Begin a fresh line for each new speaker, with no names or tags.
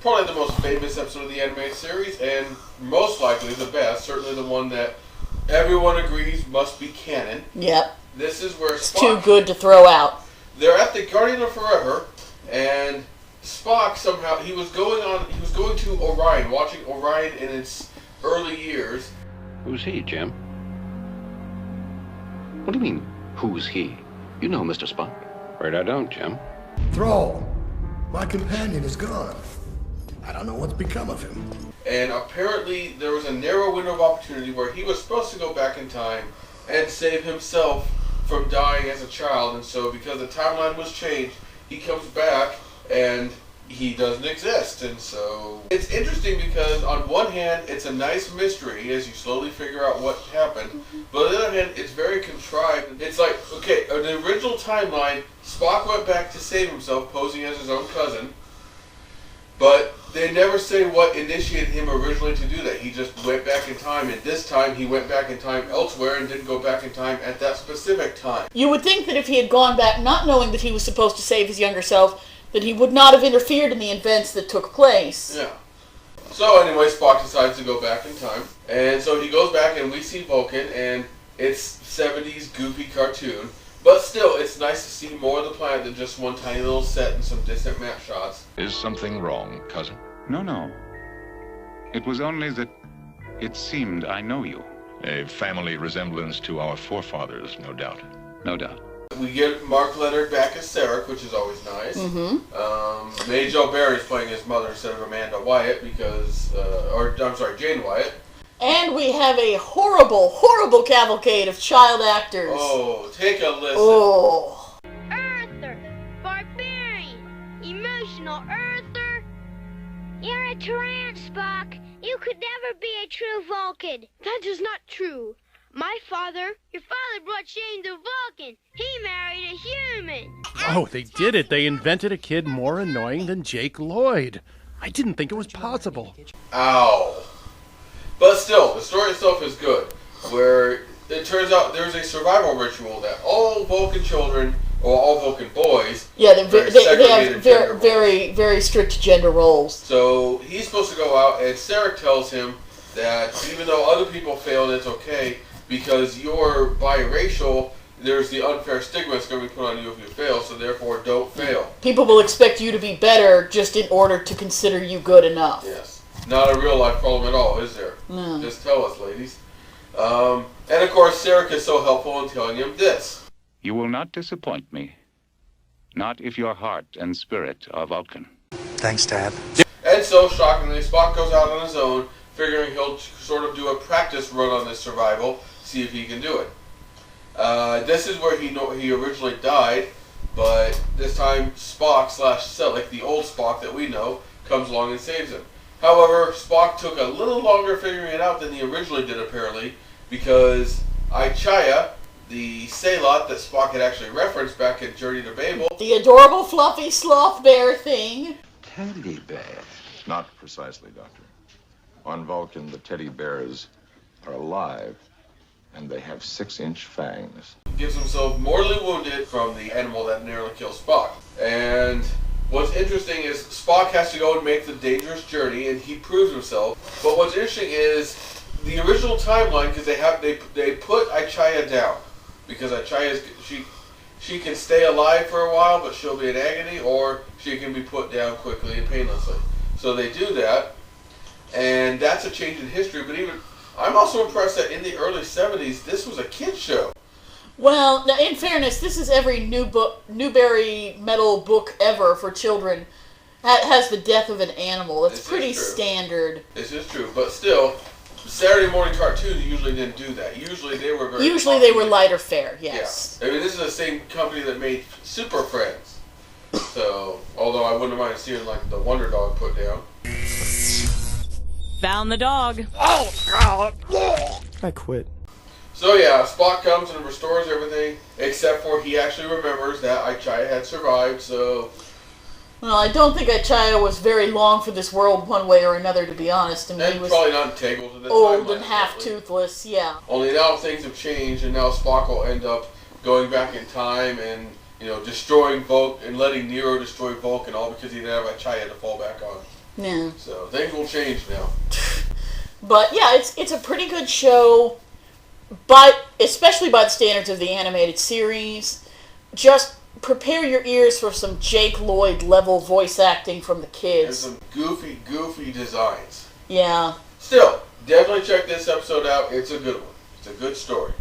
probably the most famous episode of the animated series, and most likely the best, certainly the one that everyone agrees must be canon.
Yep.
This is where
it's too good to throw out.
They're at the Guardian of Forever, and Spock somehow, he was going to Orion, watching Orion in its early years.
Who's he, Jim? What do you mean, who's he? You know Mr. Spock. Afraid I don't, Jim.
Thrall, my companion is gone. I don't know what's become of him.
And apparently there was a narrow window of opportunity where he was supposed to go back in time and save himself from dying as a child. And so because the timeline was changed, he comes back and he doesn't exist. And so it's interesting because on one hand, it's a nice mystery as you slowly figure out what happened. But on the other hand, it's very contrived. It's like, okay, in the original timeline, Spock went back to save himself, posing as his own cousin. But they never say what initiated him originally to do that. He just went back in time, and this time he went back in time elsewhere and didn't go back in time at that specific time.
You would think that if he had gone back not knowing that he was supposed to save his younger self, that he would not have interfered in the events that took place.
Yeah. So anyway, Spock decides to go back in time. And so he goes back and we see Vulcan, and it's 70s goofy cartoon. But still, it's nice to see more of the planet than just one tiny little set and some distant map shots.
Is something wrong, cousin?
No. It was only that it seemed I know you.
A family resemblance to our forefathers, no doubt.
No doubt.
We get Mark Leonard back as Sarek, which is always nice.
Mm-hmm.
Majel Berry's playing his mother instead of Amanda Wyatt because, Jane Wyatt.
And we have a horrible, horrible cavalcade of child actors.
Oh, take a listen.
Oh.
Earther, barbarian, emotional Earther. You're a tyrant, Spock. You could never be a true Vulcan.
That is not true. Your father brought shame to Vulcan. He married a human.
Oh, they did it. They invented a kid more annoying than Jake Lloyd. I didn't think it was possible.
Ow. But still, the story itself is good, where it turns out there's a survival ritual that all Vulcan children, or all Vulcan boys,
they have very, very strict gender roles.
So he's supposed to go out, and Sarek tells him that even though other people failed, it's okay, because you're biracial, there's the unfair stigma that's going to be put on you if you fail, so therefore don't fail.
People will expect you to be better just in order to consider you good enough.
Yes. Not a real life problem at all, is there?
No.
Just tell us, ladies. And of course, Sarek is so helpful in telling him this.
You will not disappoint me. Not if your heart and spirit are Vulcan.
Thanks, Dad.
And so, shockingly, Spock goes out on his own, figuring he'll sort of do a practice run on this survival, see if he can do it. This is where he originally died, but this time Spock / Selleck, the old Spock that we know, comes along and saves him. However, Spock took a little longer figuring it out than he originally did, apparently, because Ichaya, the Salot that Spock had actually referenced back in Journey to Babel.
The adorable fluffy sloth bear thing.
Teddy bear.
Not precisely, Doctor. On Vulcan, the teddy bears are alive, and they have 6-inch fangs.
He gives himself mortally wounded from the animal that nearly kills Spock. And what's interesting is Spock has to go and make the dangerous journey, and he proves himself. But what's interesting is the original timeline, because they put Ichaya down, because Ichaya she can stay alive for a while, but she'll be in agony, or she can be put down quickly and painlessly. So they do that, and that's a change in history. But I'm also impressed that in the early 70s, this was a kid's show.
Well, now, in fairness, this is every Newbery Medal book ever for children. Has the death of an animal. It's pretty standard.
This is true, but still, Saturday morning cartoons usually didn't do that. Usually they were
lighter fare. Yes.
Yeah. I mean, this is the same company that made Super Friends. So, although I wouldn't mind seeing like the Wonder Dog put down.
Found the dog.
Oh God! I quit.
So yeah, Spock comes and restores everything, except for he actually remembers that Ichaya had survived, so...
Well, I don't think Ichaya was very long for this world one way or another, to be honest. I mean,
and
he was
probably not integral to this
old
timeline,
and half-toothless, yeah.
Only now things have changed, and now Spock will end up going back in time and, destroying Vulcan, and letting Nero destroy Vulcan, all because he didn't have Ichaya to fall back on.
Yeah.
So things will change now.
But yeah, it's a pretty good show, but especially by the standards of the animated series, just prepare your ears for some Jake Lloyd level voice acting from the kids.
And some goofy designs.
Yeah.
Still, definitely check this episode out. It's a good one. It's a good story.